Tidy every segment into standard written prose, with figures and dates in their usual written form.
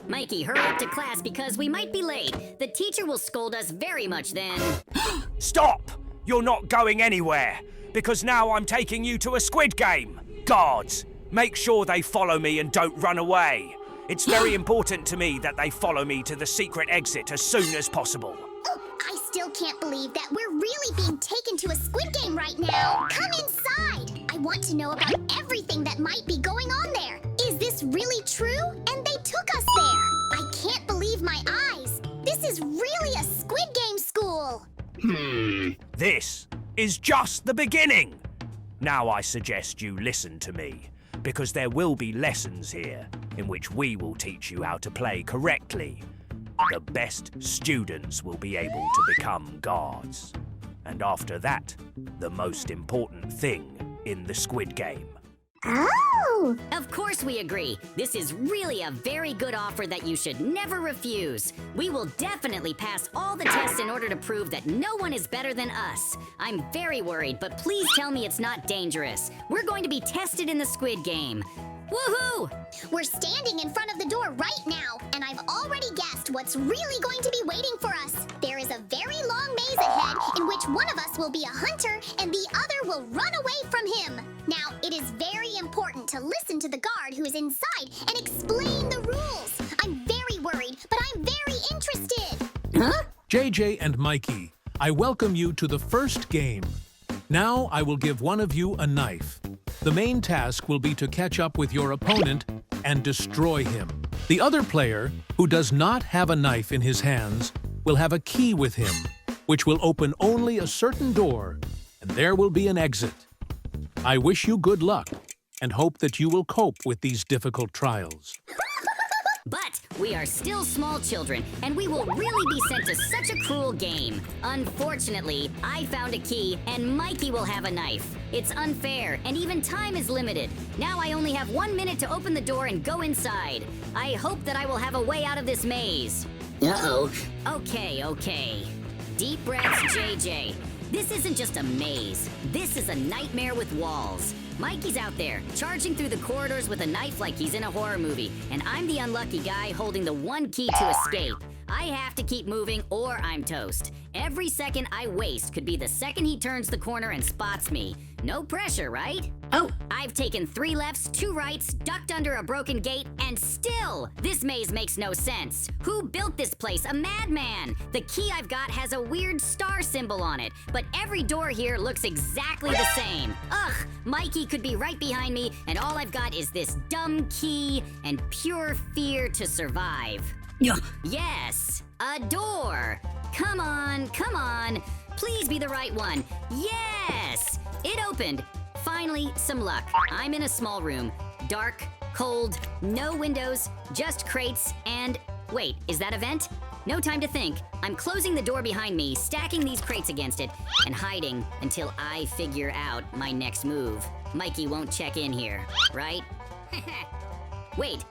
Mikey, hurry up to class because we might be late. The teacher will scold us very much then. Stop! You're not going anywhere, because now I'm taking you to a Squid game. Guards, make sure they follow me and don't run away. It's very important to me that they follow me to the secret exit as soon as possible. I still can't believe that we're really being taken to a Squid game right now. Come inside. I want to know about everything that might be going on there. Is this really true? And they took us there. I can't believe my eyes. This is really a Squid Game school. This is just the beginning. Now I suggest you listen to me, because there will be lessons here in which we will teach you how to play correctly. The best students will be able to become guards. And after that, the most important thing in the Squid Game. Oh! Of course we agree. This is really a very good offer that you should never refuse. We will definitely pass all the tests in order to prove that no one is better than us. I'm very worried, but please tell me it's not dangerous. We're going to be tested in the Squid Game. Woohoo! We're standing in front of the door right now, and I've already guessed what's really going to be waiting for us. There is a very long maze ahead in which one of us will be a hunter and the other will run away from him. Now, it is very important to listen to the guard who is inside and explain the rules. I'm very worried, but I'm very interested. Huh? JJ and Mikey, I welcome you to the first game. Now I will give one of you a knife. The main task will be to catch up with your opponent and destroy him. The other player, who does not have a knife in his hands, will have a key with him, which will open only a certain door, and there will be an exit. I wish you good luck and hope that you will cope with these difficult trials. But we are still small children, and we will really be sent to such a cruel game. Unfortunately, I found a key, and Mikey will have a knife. It's unfair, and even time is limited. Now I only have 1 minute to open the door and go inside. I hope that I will have a way out of this maze. Uh-oh. Okay. Deep breaths, JJ. This isn't just a maze. This is a nightmare with walls. Mikey's out there, charging through the corridors with a knife like he's in a horror movie, and I'm the unlucky guy holding the one key to escape. I have to keep moving or I'm toast. Every second I waste could be the second he turns the corner and spots me. No pressure, right? Oh. I've taken 3 lefts, 2 rights, ducked under a broken gate, and still, this maze makes no sense. Who built this place? A madman! The key I've got has a weird star symbol on it, but every door here looks exactly the same. Ugh, Mikey could be right behind me, and all I've got is this dumb key and pure fear to survive. Yeah. Yes, a door. Come on. Please be the right one. Yes, it opened. Finally, some luck. I'm in a small room. Dark, cold, no windows, just crates, and... Wait, is that a vent? No time to think. I'm closing the door behind me, stacking these crates against it, and hiding until I figure out my next move. Mikey won't check in here, right? Wait,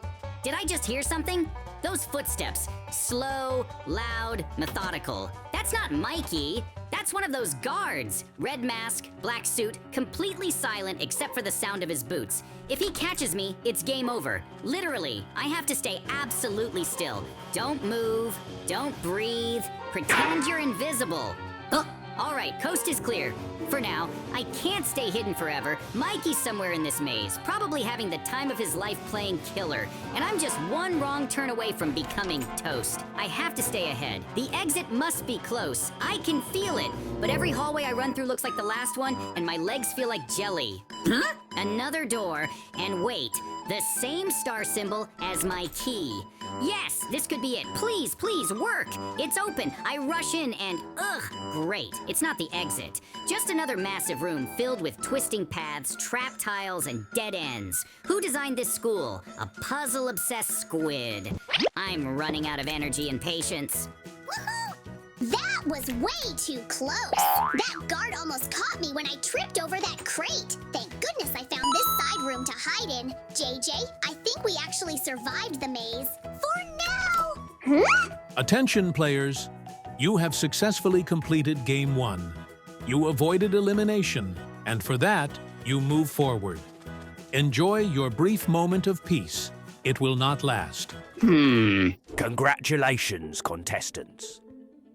did I just hear something? Those footsteps. Slow, loud, methodical. That's not Mikey. That's one of those guards. Red mask, black suit, completely silent except for the sound of his boots. If he catches me, it's game over. Literally, I have to stay absolutely still. Don't move, don't breathe, pretend you're invisible. All right, coast is clear. For now, I can't stay hidden forever. Mikey's somewhere in this maze, probably having the time of his life playing killer. And I'm just one wrong turn away from becoming toast. I have to stay ahead. The exit must be close. I can feel it. But every hallway I run through looks like the last one, and my legs feel like jelly. Huh? Another door, and wait, the same star symbol as my key. Yes, this could be it. Please, work. It's open. I rush in and great. It's not the exit. Just another massive room filled with twisting paths, trap tiles, and dead ends. Who designed this school? A puzzle-obsessed squid. I'm running out of energy and patience. Woohoo! That was way too close. That guard almost caught me when I tripped over that crate. Thank goodness I found this side room to hide in. JJ, I think we actually survived the maze. For now! Huh? Attention, players. You have successfully completed Game 1. You avoided elimination, and for that, you move forward. Enjoy your brief moment of peace. It will not last. Congratulations, contestants.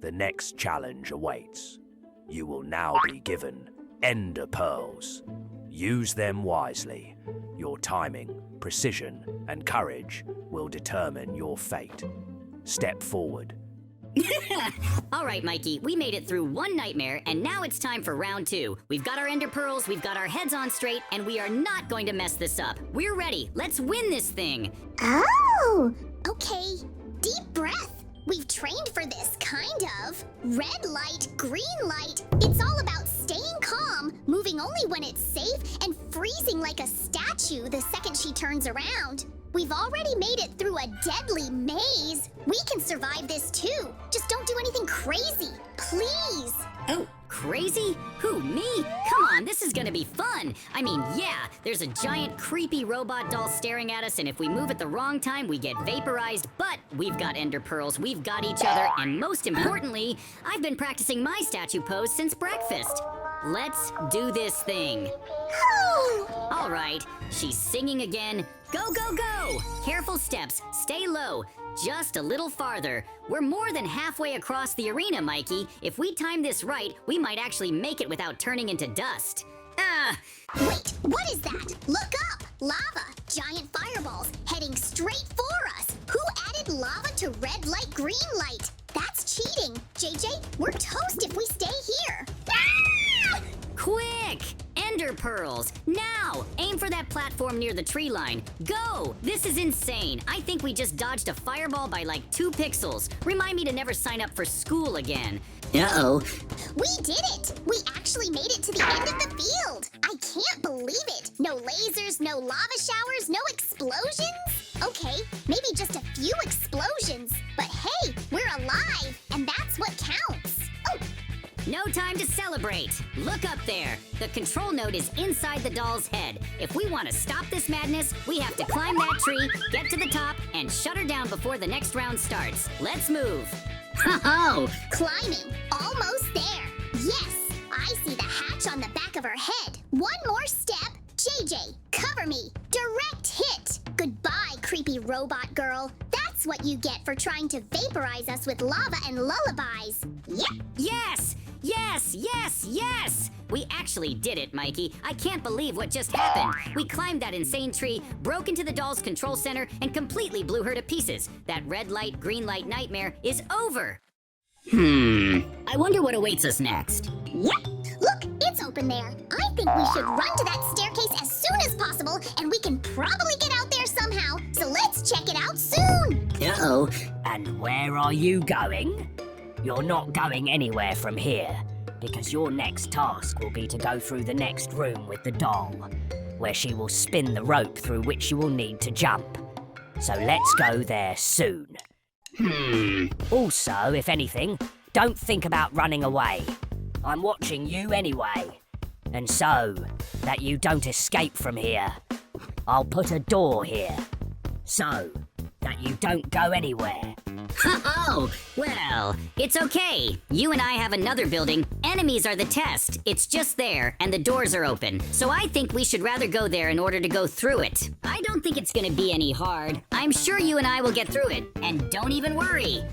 The next challenge awaits. You will now be given Ender Pearls. Use them wisely. Your timing, precision, and courage will determine your fate. Step forward. All right, Mikey, we made it through one nightmare, and now it's time for round 2. We've got our ender pearls, we've got our heads on straight, and we are not going to mess this up. We're ready. Let's win this thing. Oh, okay. Deep breath. We've trained for this, kind of. Red light, green light. It's all about staying calm, moving only when it's safe, and freezing like a statue the second she turns around. We've already made it through a deadly maze. We can survive this too. Just don't do anything crazy, please. Oh, crazy? Who, me? Come on, this is gonna be fun. I mean, yeah, there's a giant creepy robot doll staring at us, and if we move at the wrong time, we get vaporized, but we've got ender pearls, we've got each other, and most importantly, I've been practicing my statue pose since breakfast. Let's do this thing. All right, she's singing again. Go, go, go! Careful steps, stay low. Just a little farther. We're more than halfway across the arena, Mikey. If we time this right, we might actually make it without turning into dust. Wait, what is that? Look up! Lava! Giant fireballs heading straight for us! Who added lava to red light, green light? That's cheating! JJ, we're toast if we stay here! Ah! Quick! Ender pearls! Now! Aim for that platform near the tree line. Go! This is insane. I think we just dodged a fireball by like 2 pixels. Remind me to never sign up for school again. Uh-oh. We did it! We actually made it to the end of the field! I can't believe it! No lasers, no lava showers, no explosions? Okay, maybe just a few explosions. But hey, we're alive, and that's what counts! Oh! No time to celebrate. Look up there. The control node is inside the doll's head. If we want to stop this madness, we have to climb that tree, get to the top, and shut her down before the next round starts. Let's move. Ho-ho! Climbing. Almost there. Yes, I see the hatch on the back of her head. One more step. JJ, cover me. Direct hit. Goodbye, creepy robot girl. That's what you get for trying to vaporize us with lava and lullabies. Yep. Yes! Yes, yes, yes! We actually did it, Mikey. I can't believe what just happened. We climbed that insane tree, broke into the doll's control center, and completely blew her to pieces. That red light, green light nightmare is over. I wonder what awaits us next. Yep. Look, it's open there. I think we should run to that staircase as soon as possible, and we can probably get out there somehow. So let's check it out soon. Uh-oh. And where are you going? You're not going anywhere from here, because your next task will be to go through the next room with the doll, where she will spin the rope through which you will need to jump. So let's go there soon. Also, if anything, don't think about running away. I'm watching you anyway. And so, that you don't escape from here, I'll put a door here, so that you don't go anywhere. Oh, well, it's okay. You and I have another building. Enemies are the test. It's just there, and the doors are open. So I think we should rather go there in order to go through it. I don't think it's gonna be any hard. I'm sure you and I will get through it. And don't even worry.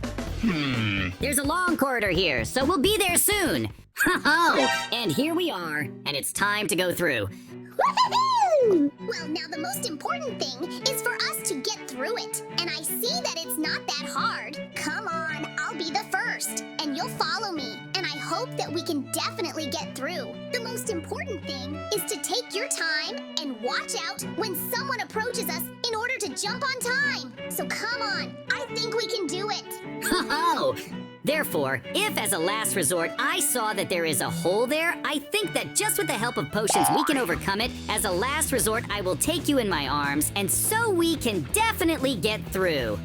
There's a long corridor here, so we'll be there soon. Ho-ho! And here we are, and it's time to go through. Woohoo! Well, now the most important thing is for us to get through it. And I see that it's not that hard. Come on, I'll be the first, and you'll follow me. And I hope that we can definitely get through. The most important thing is to take your time and watch out when someone approaches us in order to jump on time. So come on, I think we can do it. Ho-ho! Therefore, if as a last resort I saw that there is a hole there, I think that just with the help of potions we can overcome it. As a last resort, I will take you in my arms, and so we can definitely get through.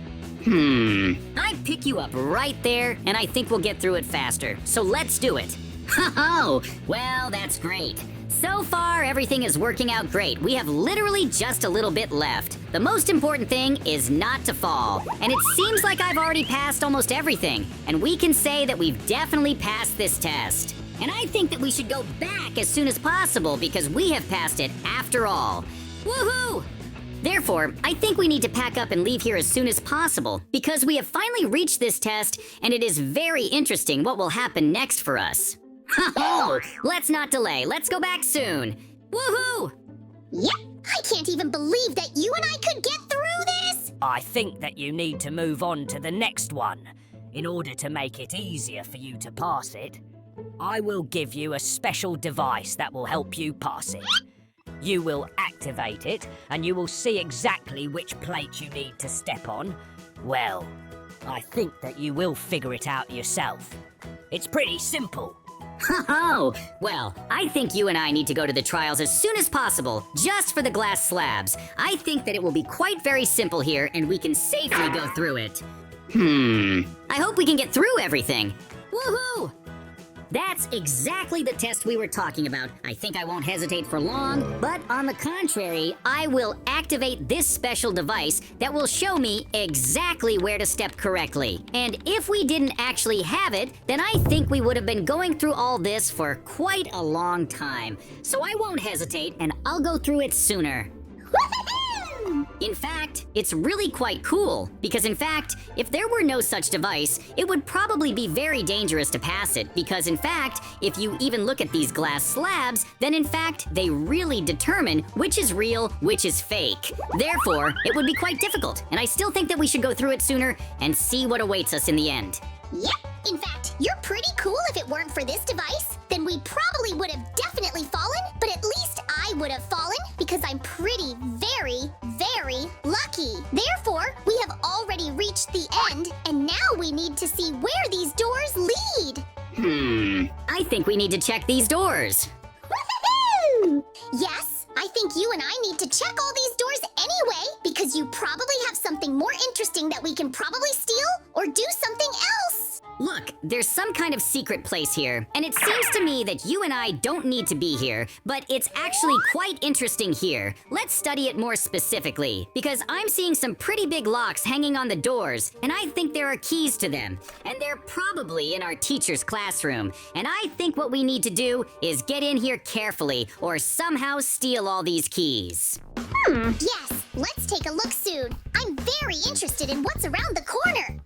I pick you up right there, and I think we'll get through it faster. So let's do it. Ho-ho! Well, that's great. So far, everything is working out great. We have literally just a little bit left. The most important thing is not to fall. And it seems like I've already passed almost everything. And we can say that we've definitely passed this test. And I think that we should go back as soon as possible because we have passed it after all. Woohoo! Therefore, I think we need to pack up and leave here as soon as possible, because we have finally reached this test, and it is very interesting what will happen next for us. Ho-ho! Let's not delay. Let's go back soon. Woohoo! Yep, I can't even believe that you and I could get through this! I think that you need to move on to the next one. In order to make it easier for you to pass it, I will give you a special device that will help you pass it. You will activate it, and you will see exactly which plate you need to step on. Well, I think that you will figure it out yourself. It's pretty simple. Ho-ho! Well, I think you and I need to go to the trials as soon as possible, just for the glass slabs. I think that it will be quite very simple here, and we can safely go through it. I hope we can get through everything. Woohoo! That's exactly the test we were talking about. I think I won't hesitate for long, but on the contrary, I will activate this special device that will show me exactly where to step correctly. And if we didn't actually have it, then I think we would have been going through all this for quite a long time. So I won't hesitate, and I'll go through it sooner. In fact, it's really quite cool, because in fact, if there were no such device, it would probably be very dangerous to pass it, because in fact, if you even look at these glass slabs, then in fact, they really determine which is real, which is fake. Therefore, it would be quite difficult, and I still think that we should go through it sooner and see what awaits us in the end. Yep, in fact, you're pretty cool. If it weren't for this device, then we probably would have definitely fallen, but at least I would have fallen because I'm pretty, very, very lucky. Therefore, we have already reached the end, and now we need to see where these doors lead. I think we need to check these doors. Woohoo! Yes, I think you and I need to check all these doors anyway, because you probably have something more interesting that we can probably steal or do something else. Look, there's some kind of secret place here, and it seems to me that you and I don't need to be here, but it's actually quite interesting here. Let's study it more specifically, because I'm seeing some pretty big locks hanging on the doors, and I think there are keys to them, and they're probably in our teacher's classroom, and I think what we need to do is get in here carefully, or somehow steal all these keys. Yes, let's take a look soon. I'm very interested in what's around the corner.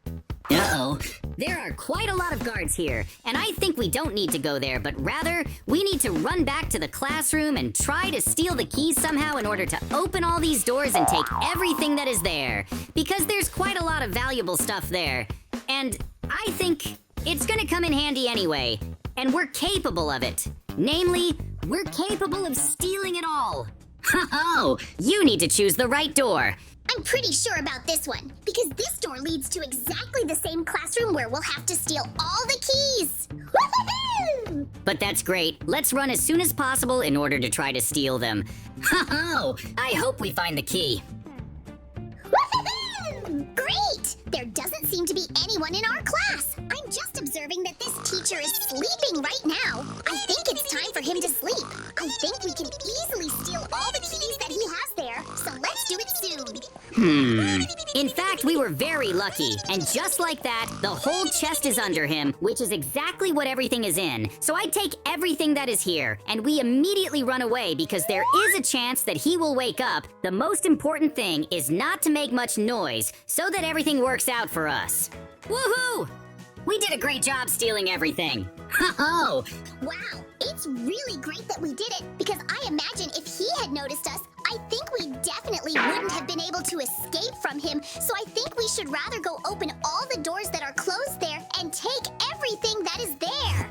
Uh-oh. There are quite a lot of guards here, and I think we don't need to go there, but rather, we need to run back to the classroom and try to steal the keys somehow in order to open all these doors and take everything that is there, because there's quite a lot of valuable stuff there. And I think it's gonna come in handy anyway, and we're capable of it. Namely, we're capable of stealing it all. Ho-ho! You need to choose the right door. I'm pretty sure about this one, because this door leads to exactly the same classroom where we'll have to steal all the keys. Woohoo! But that's great. Let's run as soon as possible in order to try to steal them. Ho-ho! I hope we find the key. Woohoo! Great! There doesn't seem to be anyone in our class. I'm just observing that this teacher is sleeping right now. I think it's time for him to sleep. I think we can easily steal all the keys that he has there, so let's do it soon. In fact, we were very lucky, and just like that, the whole chest is under him, which is exactly what everything is in. So I take everything that is here, and we immediately run away because there is a chance that he will wake up. The most important thing is not to make much noise, so that everything works out for us. Woohoo! We did a great job stealing everything. Ho-ho! Wow, it's really great that we did it, because I imagine if he had noticed us, I think we definitely wouldn't have been able to escape from him, so I think we should rather go open all the doors that are closed there and take everything that is there.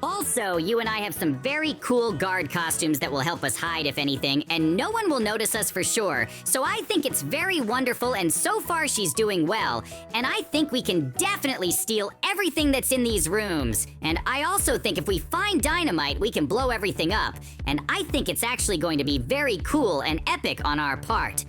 Also, you and I have some very cool guard costumes that will help us hide if anything, and no one will notice us for sure. So I think it's very wonderful, and so far she's doing well. And I think we can definitely steal everything that's in these rooms. And I also think if we find dynamite, we can blow everything up. And I think it's actually going to be very cool and epic on our part.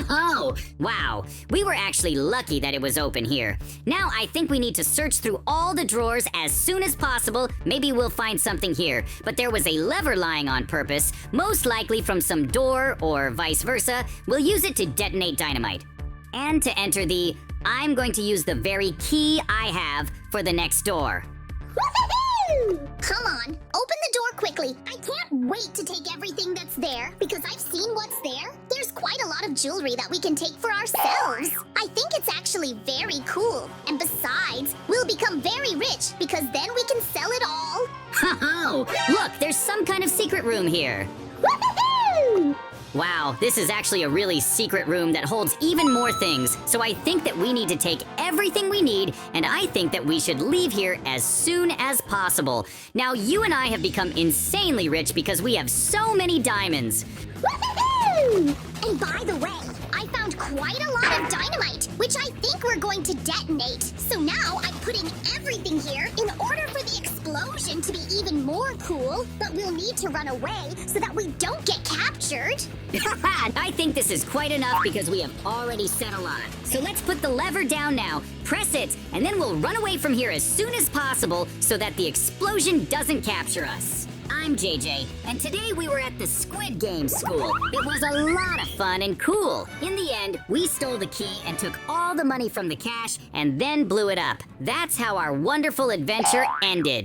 Oh, wow. We were actually lucky that it was open here. Now I think we need to search through all the drawers as soon as possible. Maybe we'll find something here. But there was a lever lying on purpose, most likely from some door or vice versa. We'll use it to detonate dynamite. And to enter I'm going to use the very key I have for the next door. Come on, open the door quickly. I can't wait to take everything that's there because I've seen what's there. There's quite a lot of jewelry that we can take for ourselves. I think it's actually very cool. And besides, we'll become very rich because then we can sell it all. Ho-ho! Look, there's some kind of secret room here. Woohoo! Wow, this is actually a really secret room that holds even more things. So I think that we need to take everything we need, and I think that we should leave here as soon as possible. Now, you and I have become insanely rich because we have so many diamonds. Woohoo! And by the way, I found quite a lot of dynamite, which I think we're going to detonate. So now I'm putting everything here in order for the explosion to be even more cool, but we'll need to run away so that we don't get captured. I think this is quite enough because we have already said a lot. So let's put the lever down now, press it, and then we'll run away from here as soon as possible so that the explosion doesn't capture us. I'm JJ, and today we were at the Squid Game school. It was a lot of fun and cool. In the end, we stole the key and took all the money from the cash and then blew it up. That's how our wonderful adventure ended.